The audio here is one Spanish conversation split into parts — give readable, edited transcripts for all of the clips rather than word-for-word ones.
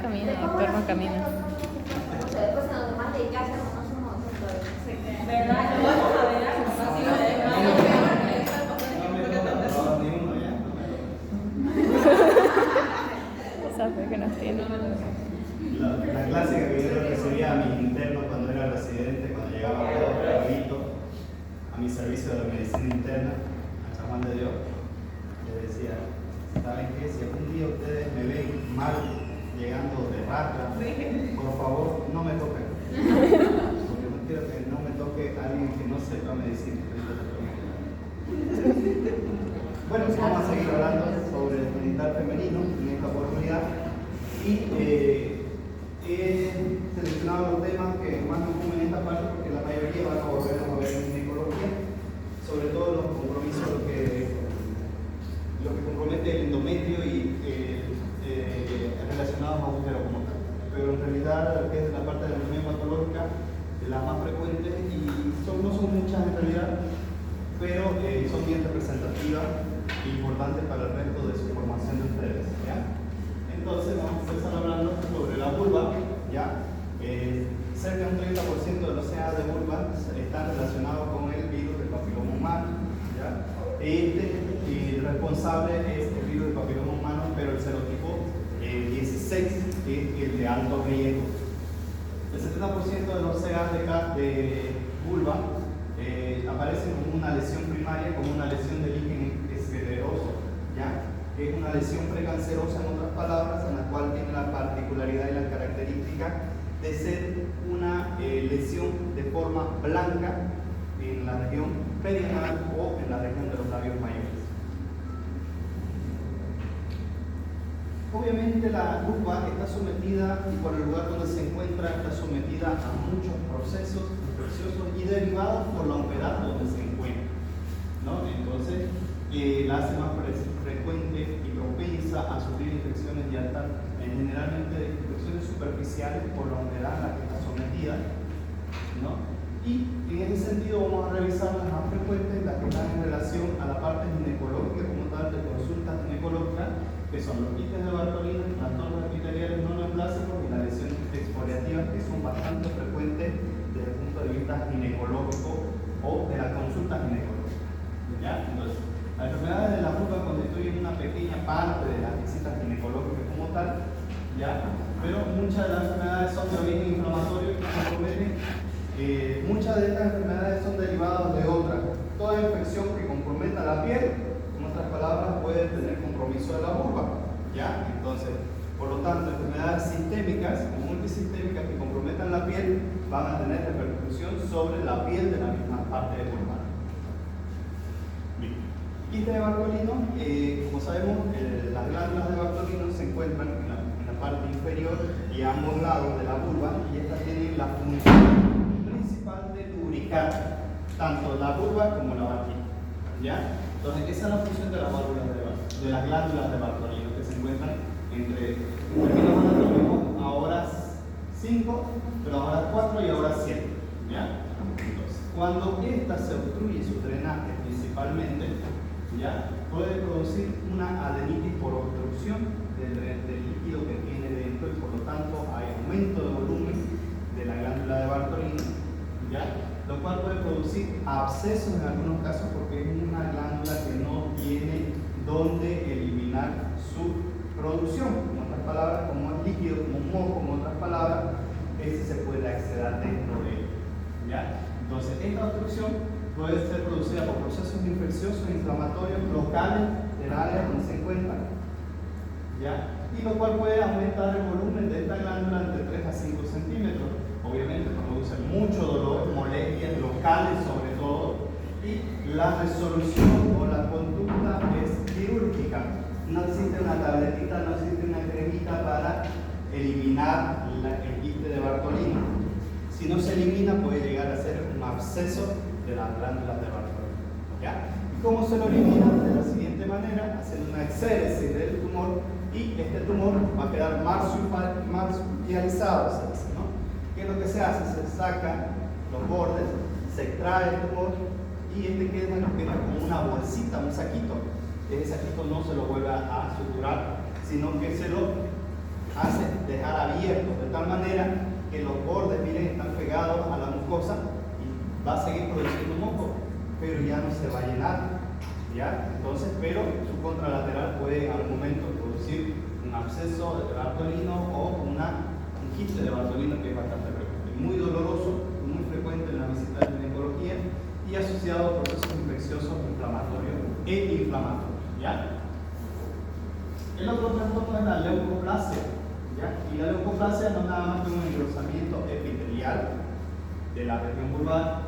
camina, el perro camina. Esa fue que nos tiene. La clásica que yo recibía a mis internos cuando era residente, cuando llegaba a mi servicio de medicina interna, a San Juan de Dios, les decía, ¿saben qué? Si algún día ustedes me ven mal llegando de rata, por favor no me toquen. Porque no quiero que no me toque alguien que no sepa medicina. Bueno, vamos a seguir hablando sobre el genital femenino en esta oportunidad. Y he seleccionado los temas que más me ocupan en esta parte porque la mayoría van a volvernos a ver en ginecología, sobre todo los compromisos, lo que compromete el endometrio y relacionados a útero como tal. Pero en realidad, lo que es la parte de la anatomía patológica, las más frecuentes, y no son muchas en realidad, pero son bien representativas e importantes para el resto de su formación de ustedes, ¿ya? Entonces vamos a empezar hablando sobre la vulva, ¿ya? Cerca de un 30% de los CA de vulva están relacionados con el virus del papiloma humano, ¿ya? El responsable es el virus del papiloma humano, pero el serotipo 16, que es el de alto riesgo. El 70% de los CA de vulva aparecen como una lesión primaria, como una lesión de líquen escleroso, ¿ya? Que es una lesión precancerosa, en otras palabras, en la cual tiene la particularidad y la característica de ser una lesión de forma blanca en la región perianal o en la región de los labios mayores. Obviamente la vulva está sometida, y por el lugar donde se encuentra, está sometida a muchos procesos infecciosos y derivados por la humedad donde se encuentra, ¿no? Entonces, la hace más frecuente y propensa a sufrir infecciones generalmente infecciones superficiales por la humedad en la que está sometida, ¿no? Y en ese sentido vamos a revisar las más frecuentes, las que están en relación a la parte ginecológica como tal, de consultas ginecológicas, que son los quites de Bartolina, las trompas epiteliales no neoplásicos y las lesiones exfoliativas, que son bastante frecuentes desde el punto de vista ginecológico o de la consulta ginecológica, ¿ya? Entonces, las enfermedades de la vulva constituyen una pequeña parte de las visitas ginecológicas como tal, ¿ya? Pero muchas de las enfermedades son de origen inflamatorio y comprometen. Muchas de estas enfermedades son derivadas de otras. Toda infección que comprometa la piel, en otras palabras, puede tener compromiso de la vulva, ¿ya? Entonces, por lo tanto, enfermedades sistémicas o multisistémicas que comprometan la piel van a tener repercusión sobre la piel de la misma parte vulvar. Quiste de Bartolino, como sabemos, las glándulas de Bartolino se encuentran en la parte inferior y a ambos lados de la vulva, y estas tienen la función principal de lubricar tanto la vulva como la vagina, ¿ya? Entonces, esa es la función de las glándulas de Bartolino, que se encuentran entre términos anatómicos a horas 5, pero a horas 4 y a horas 7, ¿ya? Entonces, cuando esta se obstruye su drenaje principalmente, ¿ya? Puede producir una adenitis por obstrucción del líquido que tiene dentro, y por lo tanto hay aumento de volumen de la glándula de Bartolino, ¿ya? Lo cual puede producir abscesos en algunos casos, porque es una glándula que no tiene donde eliminar su producción. En otras palabras, como es líquido, como un moco, en otras palabras, ese se puede acceder dentro de él, ¿ya? Entonces, esta obstrucción puede ser producida por procesos infecciosos e inflamatorios locales del área donde se encuentra, ¿ya? Y lo cual puede aumentar el volumen de esta glándula entre 3 a 5 centímetros. Obviamente produce mucho dolor, molestias locales sobre todo, y la resolución o la conducta es quirúrgica. No existe una tabletita, no existe una cremita para eliminar el quiste de Bartolino. Si no se elimina, puede llegar a ser un absceso de las glándulas de Bartolino, ¿ya? ¿Y cómo se lo elimina? De la siguiente manera, haciendo una exéresis del tumor, y este tumor va a quedar marsupializado, se dice, ¿no? ¿Qué es lo que se hace? Se saca los bordes, se extrae el tumor, y este queda como una bolsita, un saquito. Ese saquito no se lo vuelve a suturar, sino que se lo hace dejar abierto, de tal manera que los bordes, miren, están pegados a la mucosa y va a seguir produciendo moco, pero ya no se va a llenar, ¿ya? Entonces, pero su contralateral puede en algún momento producir un absceso de Bartolino o un quiste de Bartolino, que es bastante frecuente, muy doloroso, muy frecuente en la visita de ginecología y asociado a procesos infecciosos inflamatorios e inflamatorios, ¿ya? El otro trastorno es la leucoplasia, ¿ya? Y la leucoplasia no es nada más que un engrosamiento epitelial de la región vulvar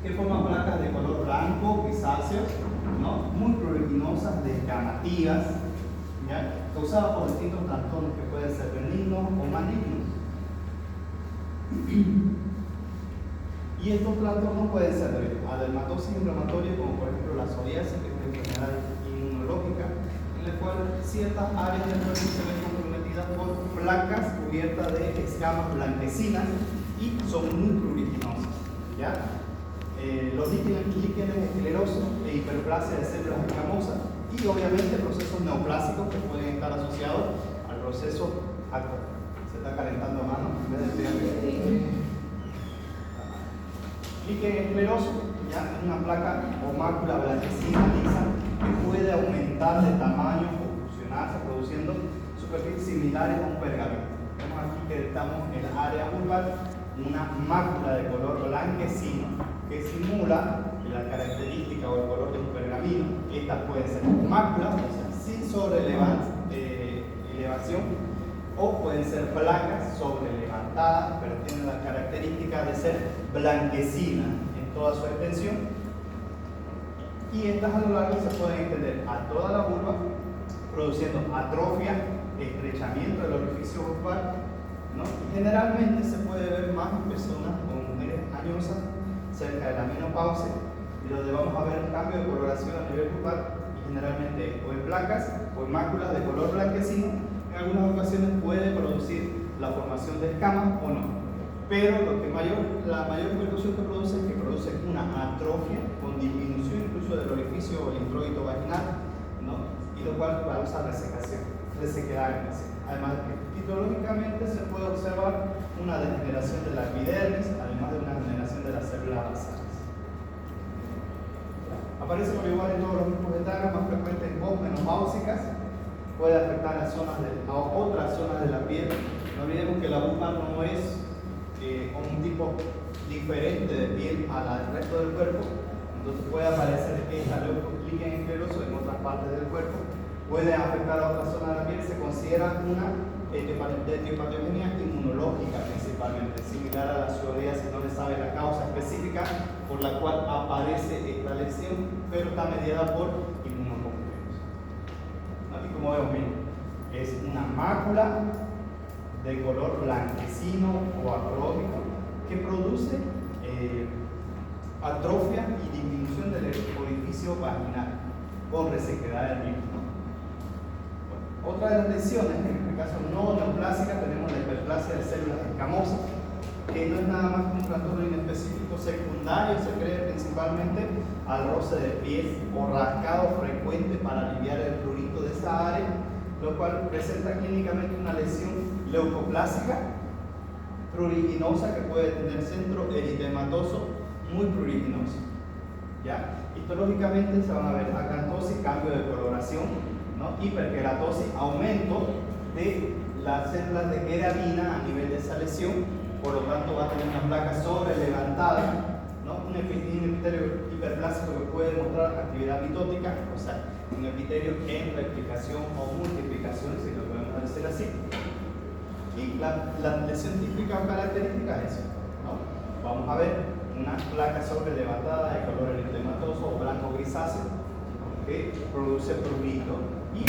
que forman placas de color blanco, grisáceo, ¿no? Muy pruriginosas, descamativas, ¿ya? Causadas por distintos trastornos que pueden ser benignos o malignos. Y estos trastornos pueden ser debido a dermatosis inflamatoria, como por ejemplo la psoriasis, que es una enfermedad inmunológica, en la cual ciertas áreas del cuerpo se ven comprometidas por placas cubiertas de escamas blanquecinas y son muy pruriginosas, ¿ya? Los líquenes esclerosos e hiperplasia de células escamosas y obviamente procesos neoplásicos que pueden estar asociados al proceso se está calentando a mano en vez de líquen escleroso, ya es una placa o mácula blanquecina lisa que puede aumentar de tamaño o fusionarse produciendo superficies similares a un pergamino. Vemos aquí que estamos en el área vulvar, una mácula de color blanquecino que simula la característica o el color de un pergamino. Estas pueden ser máculas, o sea, sin elevación, o pueden ser placas sobrelevantadas, pero tienen la característica de ser blanquecinas en toda su extensión. Y estas a lo largo se pueden extender a toda la vulva, produciendo atrofia, estrechamiento del orificio vulvar, ¿no? Generalmente se puede ver más en personas o mujeres añosas cerca de la menopausia, y donde vamos a ver un cambio de coloración a nivel vulvar, y generalmente o en placas o en máculas de color blanquecino. En algunas ocasiones puede producir la formación de escamas o no, pero la mayor repercusión que produce una atrofia con disminución incluso del orificio introito vaginal, ¿no? Y lo cual causa resequedad en el paciente. Además, histológicamente se puede observar una degeneración de la epidermis, además de una degeneración de las células basales. Aparece por igual en todos los grupos etarios, más frecuente en posmenopáusicas. Puede afectar a otras zonas de la piel. No olvidemos que la vulva no es un tipo diferente de piel al resto del cuerpo, entonces puede aparecer esta líquen escleroso en otras partes del cuerpo, puede afectar a otras zonas de la piel. Se considera una etiopatogenia inmunológica principalmente, similar a la psoriasis. No le sabe la causa específica por la cual aparece esta lesión, pero está mediada por inmunocomplejos. Aquí como vemos, es una mácula de color blanquecino o atrófico que produce atrofia y disminución del orificio vaginal con resequedad del mismo. Otra de las lesiones, en este caso no neoplásica, tenemos la hiperplasia de células escamosas, que no es nada más que un trastorno inespecífico secundario, se cree principalmente al roce de pies o rascado frecuente para aliviar el prurito de esa área, lo cual presenta clínicamente una lesión leucoplásica pruriginosa que puede tener centro eritematoso muy pruriginoso, ¿ya? Histológicamente se van a ver acantosis, cambio de coloración, ¿no? Hiperkeratosis, aumento de las células de keratina a nivel de esa lesión, por lo tanto va a tener una placa sobrelevantada, ¿no? Un epitelio hiperplásico que puede mostrar actividad mitótica, o sea, un epitelio en replicación o multiplicación, si lo podemos decir así. Y la lesión típica o característica es eso, ¿no? Vamos a ver una placa sobrelevantada de color eritematoso o blanco grisáceo que produce prurito y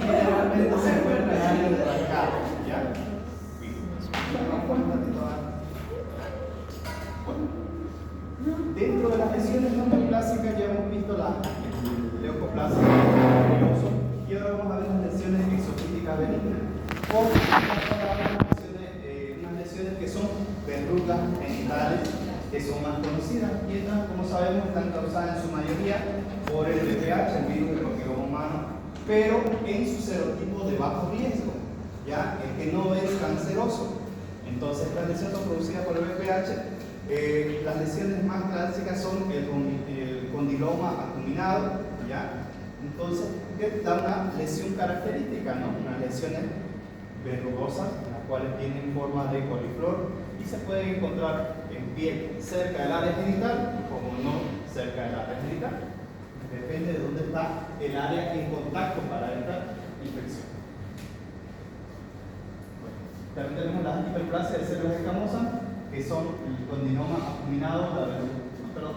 generalmente se encuentra en áreas de rascado, ¿ya? Dentro de las lesiones no neoplásicas ya hemos visto la leucoplasia, y ahora vamos a ver las lesiones exofíticas benignas o unas lesiones que son verrugas genitales que son más conocidas, y estas, como sabemos, están causadas en su mayoría por el VPH, el virus del papiloma humano pero en su serotipo de bajo riesgo, ¿ya? El que no es canceroso. Entonces, estas lesiones son producidas por el VPH. Las lesiones más clásicas son el condiloma acuminado, ¿ya? Entonces, que da una lesión característica, ¿no? Unas lesiones verrugosas, las cuales tienen forma de coliflor y se pueden encontrar en piel cerca del área genital, como no cerca del área genital. Depende de dónde está el área en contacto para esta infección. Bueno, también tenemos las hiperplasias de células escamosas, que son el condiloma acuminado,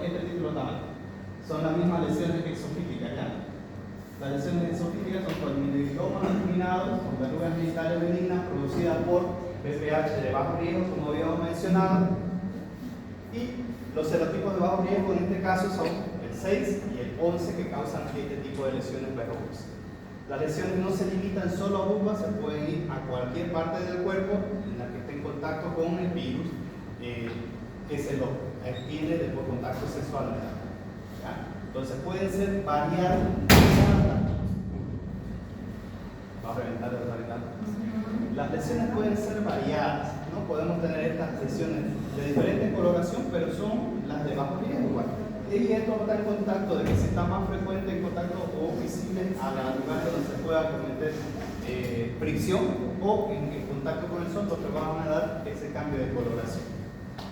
este título está mal. Son las mismas lesiones exofíticas, ¿ya? Las lesiones exofíticas son condilomas acuminados, son verrugas genitales benignas producidas por VPH de bajo riesgo, como habíamos mencionado. Y los serotipos de bajo riesgo en este caso son el 6 y el 11 que causan este tipo de lesiones verrugas. Las lesiones no se limitan solo a vulva, se pueden ir a cualquier parte del cuerpo en la que esté en contacto con el virus que se lo adquiere por contacto sexual. ¿Ya? Entonces pueden ser variadas. Va a reventar el variedad. Las lesiones pueden ser variadas, ¿no? Podemos tener estas lesiones de diferente coloración, pero son las de bajo riesgo igual. Y esto está en contacto de que si está más frecuente en contacto o visible a los lugares donde se pueda cometer fricción o en contacto con el sol, lo que van a dar ese cambio de coloración.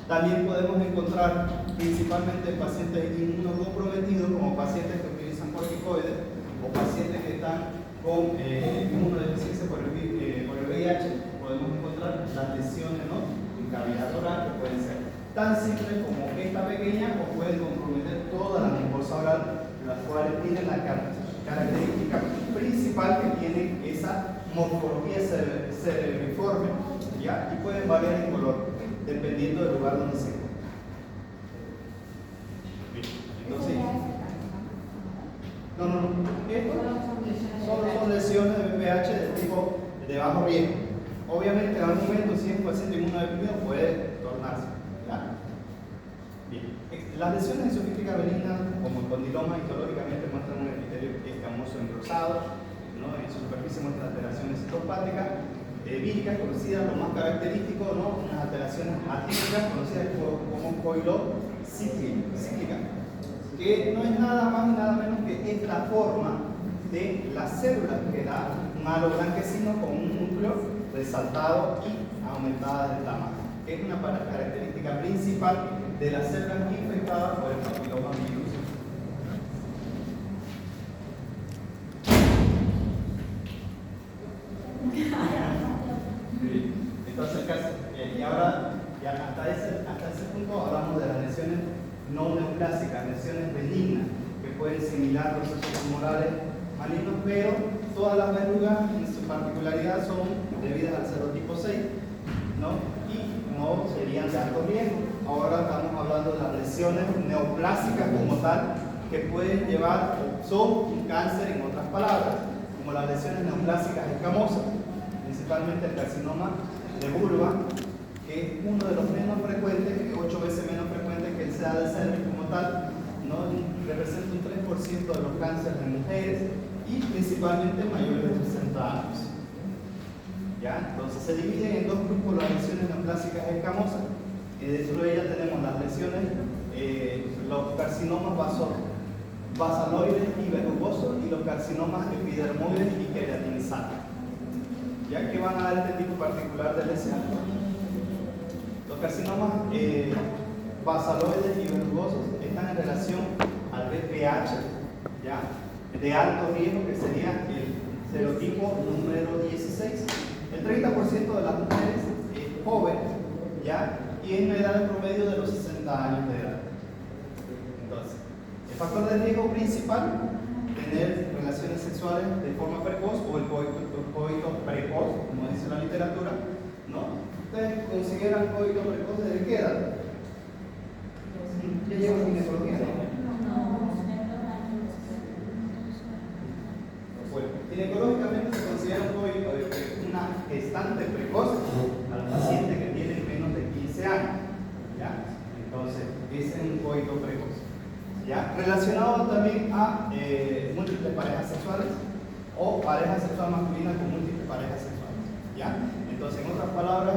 También podemos encontrar principalmente pacientes inmunocomprometidos, como pacientes que utilizan corticoides o pacientes que están con inmunodeficiencia por el VIH. Podemos encontrar las lesiones, ¿no?, en cavidad oral, que pueden ser tan simples como esta pequeña o pueden comprometer toda la mucosa oral, las cuales tienen la característica principal que tienen esa morfología cerebriforme, ¿ya? Y pueden variar en color dependiendo del lugar donde se encuentran. Entonces, estos solo son lesiones de VPH de tipo de bajo riesgo. Obviamente, en algún momento, si es un paciente inmunodeprimido, puede tornarse. ¿Ya? Bien. Las lesiones esofígicas benignas, como el condiloma, histológicamente muestran un epitelio escamoso engrosado, ¿no? En su superficie muestran alteraciones citopáticas. Víricas conocidas, lo más característico, ¿no?, unas alteraciones atípicas conocidas como coilocíclica, que no es nada más ni nada menos que esta forma de las células que da un halo blanquecino con un núcleo resaltado y aumentada de tamaño, que es una característica principal de las células infectadas por el papilomavirus. Entonces, y ahora, ya hasta ese punto hablamos de las lesiones no neoplásicas, lesiones benignas, que pueden similar procesos tumorales malignos, pero todas las verrugas en su particularidad son debidas al serotipo 6, ¿no? Y no serían de alto riesgo. Ahora estamos hablando de las lesiones neoplásicas como tal, que pueden llevar, son un cáncer en otras palabras, como las lesiones neoplásicas escamosas, principalmente el carcinoma de vulva, que es uno de los menos frecuentes, 8 veces menos frecuente que el CA de cervix como tal, ¿no? Representa un 3% de los cánceres en mujeres y principalmente mayores de 60 años. ¿Ya? Entonces se dividen en dos grupos las lesiones neoplásicas escamosas, y dentro de ellas tenemos las lesiones, los carcinomas basaloides y verrugosos y los carcinomas epidermoides y queratinizantes. ¿Ya? ¿Qué van a dar este tipo particular de lesión? Los carcinomas basaloides y verrugosos están en relación al VPH, ¿ya?, de alto riesgo, que sería el serotipo número 16. El 30% de las mujeres es joven, ¿ya?, y en una edad promedio de los 60 años de edad. Entonces, el factor de riesgo principal, tener relaciones sexuales de forma precoz o el coito precoz, como dice la literatura, ¿no? ¿Ustedes consideran coito precoz desde qué edad? ¿Ya llevan ginecología? Bueno, ginecológicamente se considera un coito de una gestante precoz al paciente que tiene menos de 15 años. ¿Ya? Entonces, ese es un coito precoz. ¿Ya? Relacionado también a múltiples parejas sexuales, o pareja sexual masculina con múltiples parejas sexuales, ¿ya? Entonces, en otras palabras,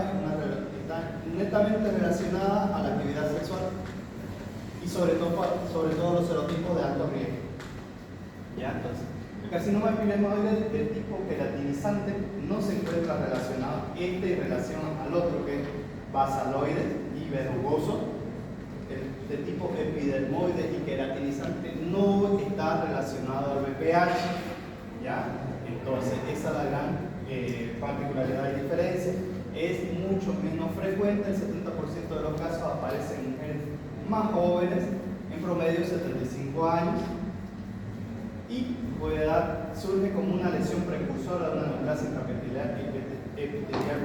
está netamente relacionada a la actividad sexual y sobre todo los serotipos de alto riesgo, ¿ya? Entonces, el carcinoma epidermoide del tipo queratinizante no se encuentra relacionado en relación al otro, que es basaloide y verrugoso. El de tipo epidermoide y queratinizante no está relacionado al BPH, ¿ya? Entonces, esa es la gran particularidad y diferencia. Es mucho menos frecuente, el 70% de los casos aparece en mujeres más jóvenes, en promedio 75 años, y surge como una lesión precursora de una neoplasia epitelial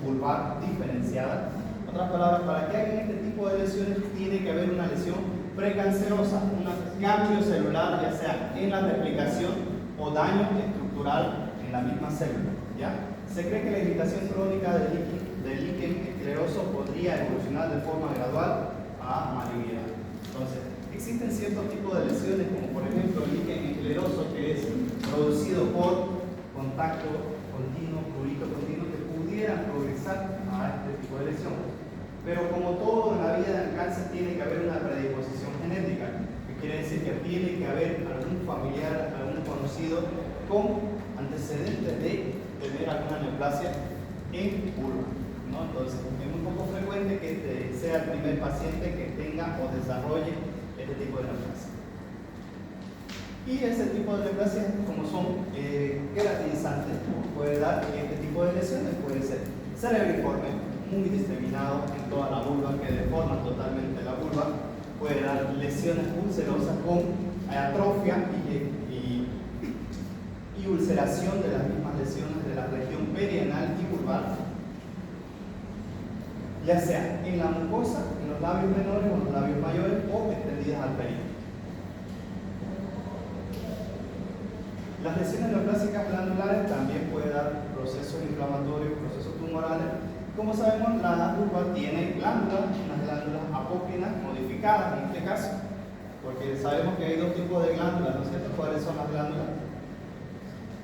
vulvar diferenciada. En otras palabras, para que hagan este tipo de lesiones tiene que haber una lesión precancerosa, un cambio celular, ya sea en la replicación o daño estructural en la misma célula, ¿ya? Se cree que la irritación crónica del líquen escleroso podría evolucionar de forma gradual a malignidad. Entonces, existen ciertos tipos de lesiones, como por ejemplo el líquen escleroso, que es producido por contacto continuo, prurito continuo, que pudieran progresar a este tipo de lesión. Pero como todo en la vida del cáncer, tiene que haber una predisposición genética, que quiere decir que tiene que haber algún familiar, algún conocido con antecedentes de tener alguna neoplasia en vulva, ¿no? Entonces, es muy poco frecuente que este sea el primer paciente que tenga o desarrolle este tipo de neoplasia. Y ese tipo de neoplasias, como son queratinizantes, puede dar este tipo de lesiones. Puede ser cerebriforme, muy diseminado en toda la vulva, que deforman totalmente la vulva. Puede dar lesiones ulcerosas con atrofia y ulceración de las mismas lesiones de la región perianal y vulvar, ya sea en la mucosa, en los labios menores o en los labios mayores, o extendidas al periodo. Las lesiones neoplásicas glandulares también pueden dar procesos inflamatorios, procesos tumorales. Como sabemos, la vulva tiene glándulas, unas glándulas apócrinas modificadas en este caso, porque sabemos que hay dos tipos de glándulas, ¿no es cierto? ¿Cuáles son las glándulas?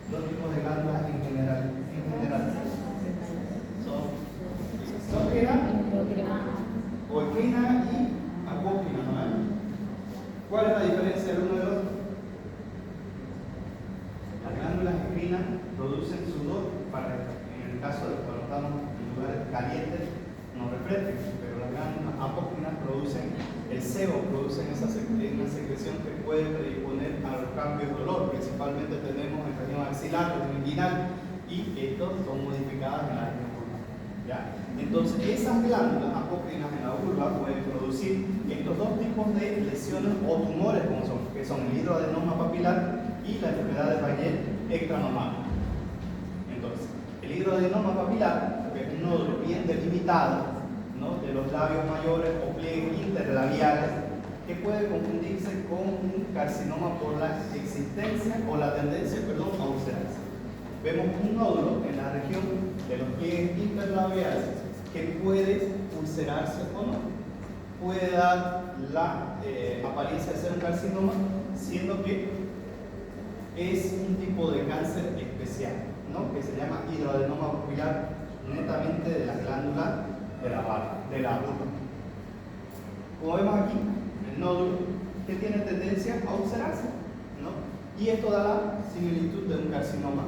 Dos tipos de glándulas en general. Son oecrina y apócrina, ¿no? ¿Cuál es la diferencia del uno y del otro? Las glándulas endocrinas producen sudor en el caso de cuando estamos en lugares calientes nos refrescan, pero las glándulas apócrinas producen el sebo, producen una secreción que puede predisponer a los cambios de dolor. Principalmente tenemos en región axilar, región inguinal, y estos son modificadas en la región vulvar, ¿ya? Entonces, esas glándulas apócrinas en la vulva pueden producir estos dos tipos de lesiones o tumores, que son el hidroadenoma papilar y la enfermedad de Bayet extramamario. Entonces, el hidroadenoma papilar, que es un nódulo bien delimitado, ¿no?, de los labios mayores o pliegues interlabiales, que puede confundirse con un carcinoma por la existencia o la tendencia, a ulcerarse. Vemos un nódulo en la región de los pliegues interlabiales que puede ulcerarse o no. Puede dar la apariencia de ser un carcinoma, siendo que es un tipo de cáncer especial, ¿no?, que se llama hidroadenoma papilar, netamente de la glándula de la vulva. Como vemos aquí, el nódulo que tiene tendencia a ulcerarse, ¿no? Y esto da la similitud de un carcinoma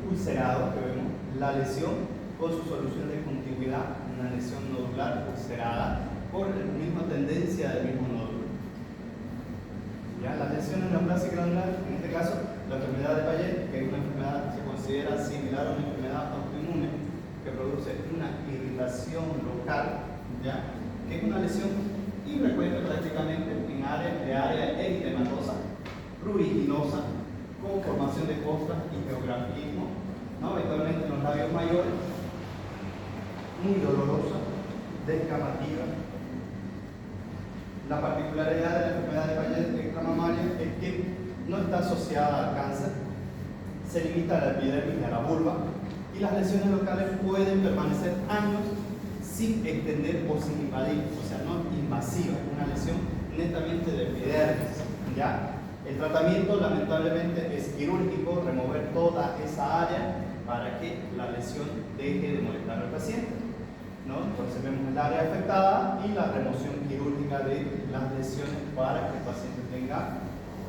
ulcerado, que vemos la lesión con su solución de contigüidad, una lesión nodular ulcerada por la misma tendencia del mismo nódulo. ¿Ya? Las lesiones neoplásicas glandulares, en este caso la enfermedad de Bayet, que es una enfermedad que se considera similar a una enfermedad autoinmune, que produce una irritación local, ¿ya?, que es una lesión infrecuente prácticamente en área eritematosa, pruriginosa, con formación de costras y geografismo, ¿no?, habitualmente en los labios mayores, muy dolorosa, descamativa. La particularidad de la enfermedad de Bayet extramamaria es que no está asociada al cáncer, se limita a la epidermis y a la vulva, y las lesiones locales pueden permanecer años sin extender o sin invadir, o sea, no invasiva, es una lesión netamente de epidermis, ¿ya? El tratamiento lamentablemente es quirúrgico, remover toda esa área para que la lesión deje de molestar al paciente, ¿no? Entonces vemos el área afectada y la remoción quirúrgica de las lesiones para que el paciente tenga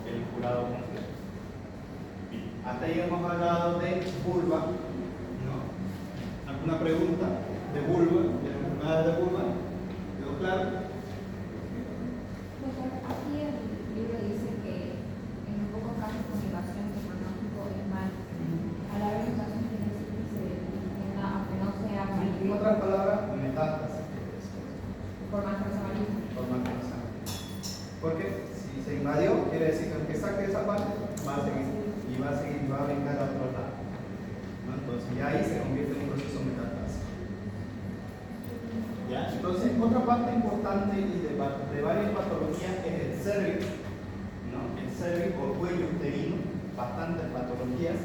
el curado completo. Bien. Hasta ahí hemos hablado de vulva, ¿no? ¿Alguna pregunta de vulva? ¿De la enfermedad de vulva? ¿Quedó claro? Aquí el libro dice que en pocos casos con invasión el pronóstico es mal. A la vez invasión quiere decir que se detenga, aunque no sea En maligno, otras palabras, metástasis. por más que no sea maligno. Porque si se invadió, quiere decir que aunque saque esa parte, va a seguir. Y va a seguir, va a brincar a otro lado, ¿no? Entonces ya ahí se convierte en un proceso metástasis. ¿Ya? Entonces, otra parte importante y de varias patologías es el cérvix, ¿no? El cérvix o cuello uterino, bastantes patologías.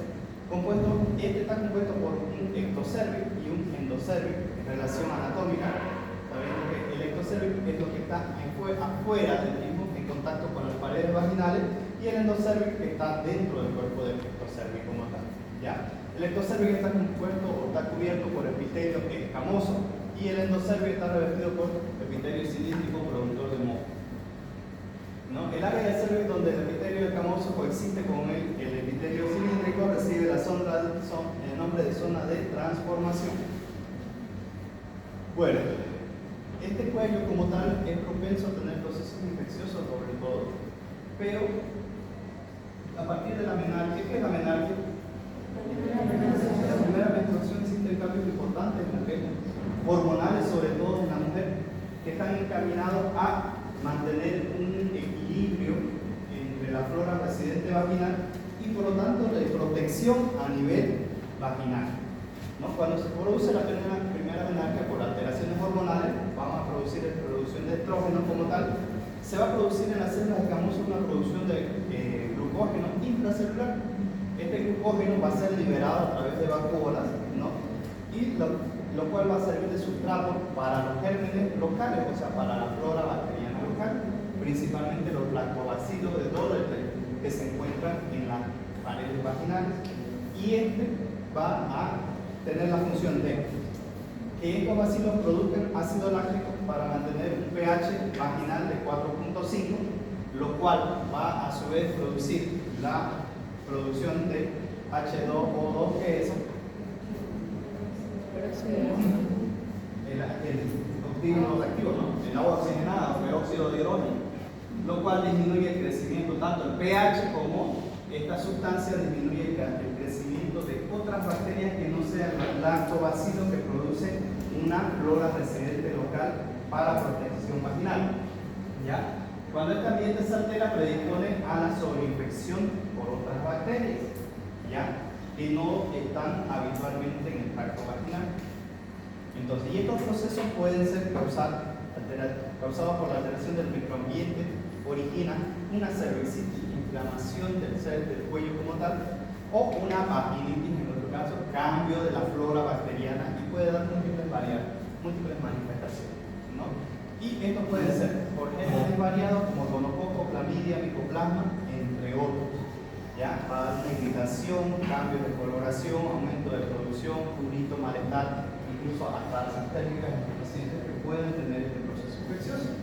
Este está compuesto por un ectocérvix y un endocérvix en relación anatómica. Sabiendo que el ectocérvix es lo que está afuera del mismo, en contacto con las paredes vaginales, y el endocérvix está dentro del cuerpo del ectocérvix como tal. ¿Ya? El ectocérvix está compuesto o está cubierto por epitelio escamoso y el endocérvix está revestido por epitelio cilíndrico productor de moho, ¿no? El área del cérvix donde el epitelio escamoso coexiste con el epitelio cilíndrico recibe el nombre de zona de transformación. Bueno, este cuello como tal es propenso a tener procesos infecciosos sobre todo, pero a partir de la menarquia, ¿qué es la menarquia? La primera menstruación existen cambios importantes en la mujer, hormonales sobre todo en la mujer, que están encaminados a mantener un equilibrio entre la flora residente vaginal y por lo tanto de protección a nivel vaginal, ¿no? Cuando se produce la primera menarquia por alteraciones hormonales, vamos a producir la producción de estrógeno como tal, se va a producir en las células escamosas una producción de glucógeno intracelular. Este glucógeno va a ser liberado a través de vacuolas, ¿no? Y lo cual va a servir de sustrato para los gérmenes locales, o sea, para la flora bacteriana local, principalmente los lactobacilos de Doleter que se encuentran en las paredes vaginales. Y este va a tener la función de que estos bacilos produzcan ácido láctico para mantener un pH vaginal de 4.5, lo cual va a su vez producir la producción de H2O2, que es el oxígeno reactivo, ¿no? El agua oxigenada o peróxido de hidrógeno, lo cual disminuye el crecimiento, tanto el pH como esta sustancia disminuye el crecimiento de otras bacterias que no sean los lactobacilos que producen una flora residente local para protección vaginal. ¿Ya? Cuando este ambiente se altera, predispone a la sobreinfección por otras bacterias, ¿ya? Que no están habitualmente en el tracto vaginal. Entonces, y estos procesos pueden ser causados por la alteración del microambiente, origina una cervicitis, inflamación del cuello como tal, o una vaginitis, en otro caso, cambio de la flora bacteriana, y puede dar múltiples manifestaciones, ¿no? Y esto puede ser por gérmenes variados como gonococo, clamidia, micoplasma, entre otros. ¿Ya? Va a dar una irritación, cambio de coloración, aumento de producción, prurito, malestar, incluso hasta las térmicas en los pacientes que pueden tener este proceso infeccioso.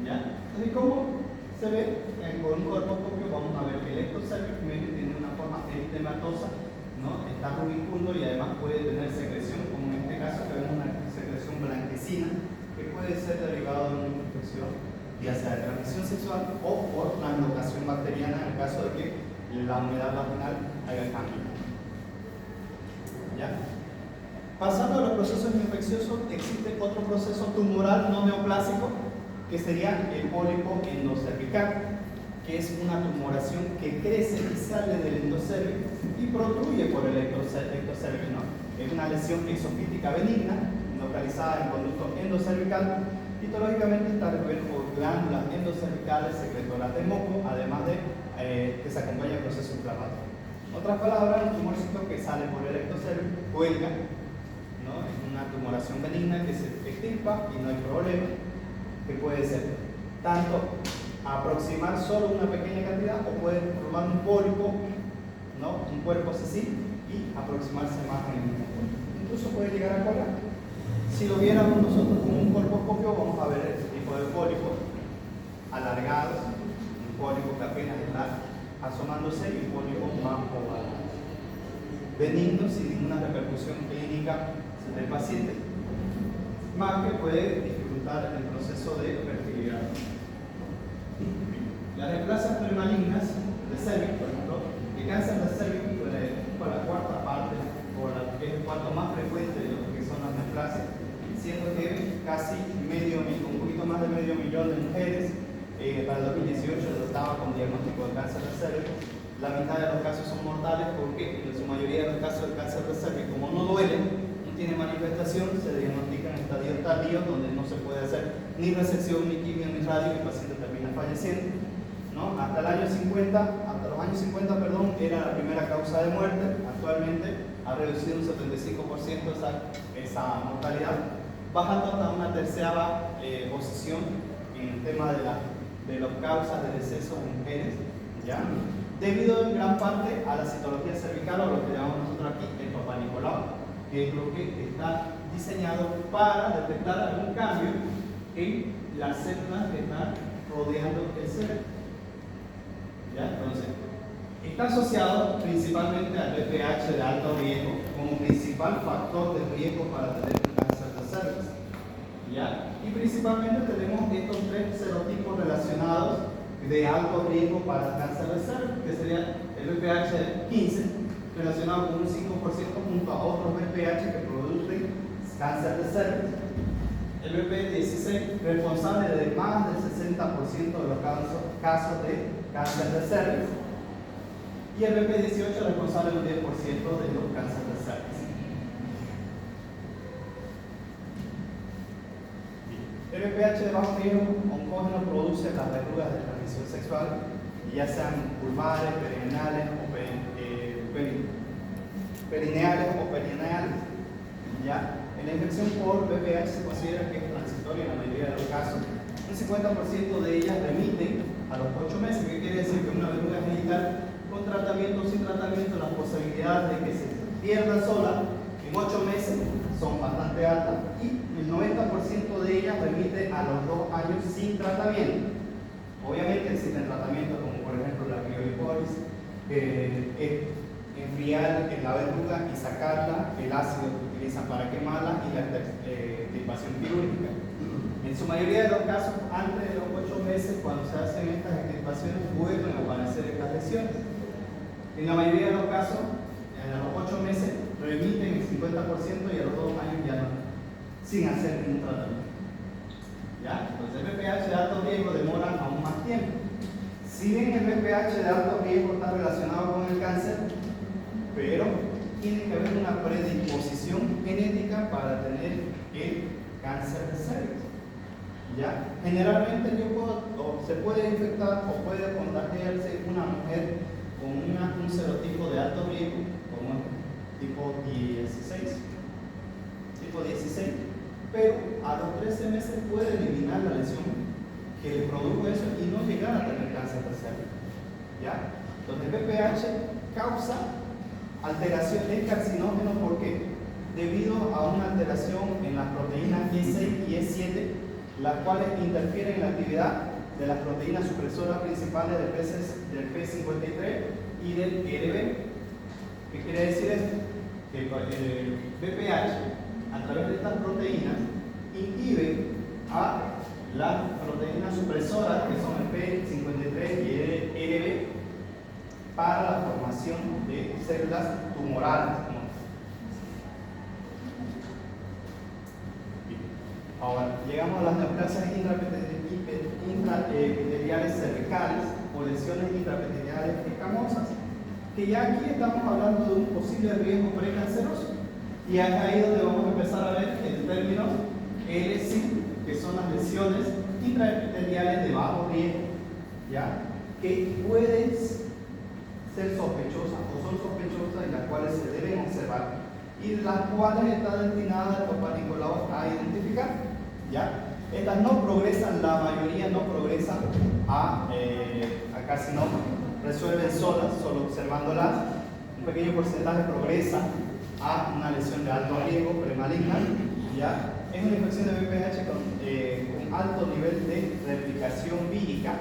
¿Ya? Entonces, ¿cómo se ve? Con un colposcopio vamos a ver que el ectocérvix medio tiene una forma eritematosa, ¿no? Está rubicundo y además puede tener secreción, como en este caso que vemos una secreción blanquecina que puede ser derivado de una infección, ya sea de transmisión sexual o por translocación bacteriana en el caso de que la humedad vaginal haga cambio. ¿Ya? Pasando a los procesos infecciosos, existe otro proceso tumoral no neoplásico que sería el pólipo endocervical, que es una tumoración que crece y sale del endocérvix y protruye por el ectocérvix, ¿no? Es una lesión exofítica benigna localizada en el conducto endocervical. Histológicamente está recubierto por glándulas endocervicales secretoras de moco, además de que se acompaña el proceso inflamatorio. En otras palabras, un tumorcito que sale por el ectocérvix cuelga, ¿no? Es una tumoración benigna que se extirpa y no hay problema, que puede ser tanto aproximar solo una pequeña cantidad o puede formar un pólipo, ¿no? Un cuerpo así y aproximarse más en el mismo cuerpo. Incluso puede llegar a colar. Si lo viéramos nosotros con un colposcopio, vamos a ver este tipo de pólipos alargados, un pólipo que apenas está asomándose y un pólipo más ovalado, benigno sin ninguna repercusión clínica del paciente, más que puede dificultar el proceso de fertilidad. Las neoplasias premalignas de cervix, por ejemplo, el cáncer de cervix por la cuarta parte, es el cuarto más frecuente de lo que son las neoplasias, siendo que casi un poquito más de medio millón de mujeres para el 2018 estaba con diagnóstico de cáncer de cervix. La mitad de los casos son mortales porque en su mayoría de los casos del cáncer de cervix, como no duele, no tiene manifestación, se diagnostica en estadios tardíos donde no se puede hacer ni resección, ni quimio, ni radio y el paciente termina falleciendo, ¿no? Hasta los años 50, era la primera causa de muerte. Actualmente ha reducido un 75% esa mortalidad, bajando hasta una tercera posición en el tema de las causas de deceso en mujeres, ¿ya? Debido en gran parte a la citología cervical, o lo que llamamos nosotros aquí el Papá Nicolau, que es lo que está diseñado para detectar algún cambio en las células que están rodeando el cerebro. ¿Ya? Entonces, está asociado principalmente al BPH de alto riesgo como principal factor de riesgo para tener un cáncer de cervix. ¿Ya? Y principalmente tenemos estos tres serotipos relacionados de alto riesgo para el cáncer de cervix, que sería el BPH 15, relacionado con un 5% junto a otros BPH que producen cáncer de cervix. El BP 16, responsable de más del 60% de los casos de cáncer de cervix. Y el BP 18, responsable del 10% de los cánceres de cervix. El BPH de bajo riesgo oncógeno produce las verrugas de transmisión sexual, ya sean vulvares, perineales o perineales. ¿Ya? En la infección por BPH se considera que es transitoria en la mayoría de los casos. Un 50% de ellas remiten a los 8 meses, que quiere decir que una verruga genital con tratamiento o sin tratamiento, las posibilidades de que se pierda sola en 8 meses son bastante altas y el 90% de ellas remite a los 2 años sin tratamiento. Obviamente existen tratamientos como por ejemplo la criolipolis, enfriar la verruga y sacarla, el ácido que utilizan para quemarla y la extirpación quirúrgica. En su mayoría de los casos, antes de los 8 meses, cuando se hacen estas extirpaciones, vuelven a aparecer estas lesiones. En la mayoría de los casos, a los 8 meses remiten el 50% y a los 2 años ya no, sin hacer ningún tratamiento. ¿Ya? Entonces el BPH de alto riesgo demora aún más tiempo. Si bien el BPH de alto riesgo está relacionado con el cáncer, pero tiene que haber una predisposición genética para tener el cáncer de cervix. ¿Ya? Generalmente se puede infectar o puede contagiarse una mujer con un serotipo de alto riesgo, como tipo 16, pero a los 13 meses puede eliminar la lesión que le produjo eso y no llegar a tener cáncer de cervix. ¿Ya? Entonces el BPH causa alteración, es carcinógeno, ¿por qué? Debido a una alteración en las proteínas E6 y E7, las cuales interfieren en la actividad de las proteínas supresoras principales del P53 y del ERB. ¿Qué quiere decir esto? Que el BPH, a través de estas proteínas, inhibe a las proteínas supresoras, que son el P53 y el ERB, para la formación de células tumorales. Ahora, llegamos a las neoplasias intraepiteliales cervicales o lesiones intraepiteliales escamosas, que ya aquí estamos hablando de un posible riesgo precanceroso. Y es ahí donde vamos a empezar a ver el término LC, que son las lesiones intraepiteliales de bajo riesgo, ¿ya? Que pueden ser sospechosas o son sospechosas y las cuales se deben observar y las cuales está destinada el Papá Nicolau a identificar. ¿Ya? Estas no progresan, la mayoría no progresan a carcinoma, resuelven solas, solo observándolas. Un pequeño porcentaje progresa a una lesión de alto riesgo premaligna. ¿Ya? Es una infección de VPH con alto nivel de replicación vírica.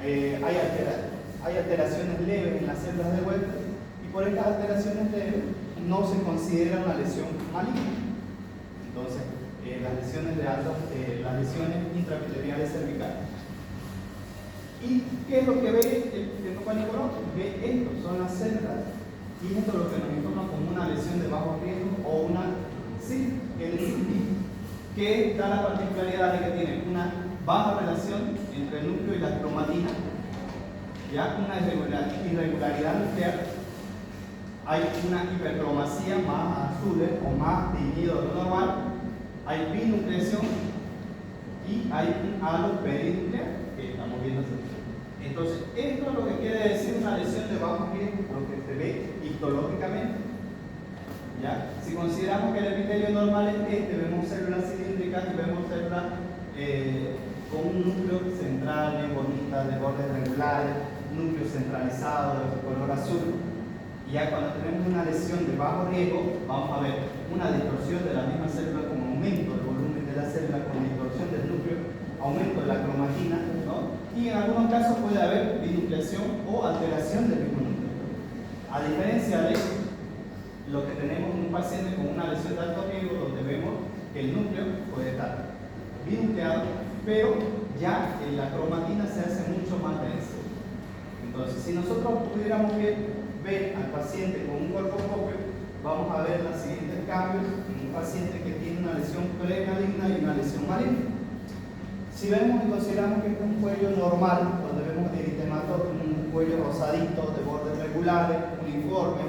Hay alteraciones leves en las células de Welter y por estas alteraciones leves no se considera una lesión maligna. Entonces, las lesiones intraepiteliales cervicales. ¿Y qué es lo que ve el topanicolón? Ve esto, son las células, y esto es lo que nos informa como una lesión de bajo riesgo o una LCP, que da la particularidad de que tiene una baja relación entre el núcleo y la cromatina, ya una irregularidad nuclear, hay una hipercromacía más azules o más teñido de lo normal, hay binucleación y hay un halo perinuclear que estamos viendo aquí. Entonces, esto es lo que quiere decir una lesión de bajo riesgo, lo que se ve histológicamente. ¿Ya? Si consideramos que el epitelio normal es vemos células cilíndricas y vemos células con un núcleo central bien bonita, de bordes regulares, núcleo centralizado de color azul. Y ya cuando tenemos una lesión de bajo riesgo, vamos a ver una distorsión de la misma célula con aumento del volumen de la célula, con distorsión del núcleo, aumento de la cromatina, ¿no? Y en algunos casos puede haber binucleación o alteración del mismo núcleo. A diferencia de lo que tenemos en un paciente con una lesión de alto riesgo, donde vemos que el núcleo puede estar binucleado, pero ya la cromatina se hace mucho más densa. Entonces, si nosotros pudiéramos ver al paciente con un colposcopio, vamos a ver los siguientes cambios en un paciente que tiene una lesión premaligna y una lesión maligna. Si vemos y consideramos que este es un cuello normal, donde vemos eritematos, un cuello rosadito, de bordes regulares, uniforme,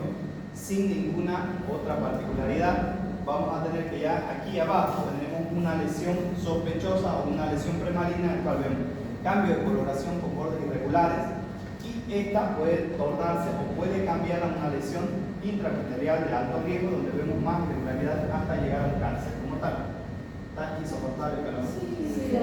sin ninguna otra particularidad, vamos a tener que ya aquí abajo tenemos una lesión sospechosa o una lesión premaligna en la cual vemos cambio de coloración con bordes irregulares, y esta puede tornarse o puede cambiar a una lesión intraepitelial de alto riesgo, donde vemos más irregularidades hasta llegar a un cáncer como tal. Está insoportable el calor. Sí.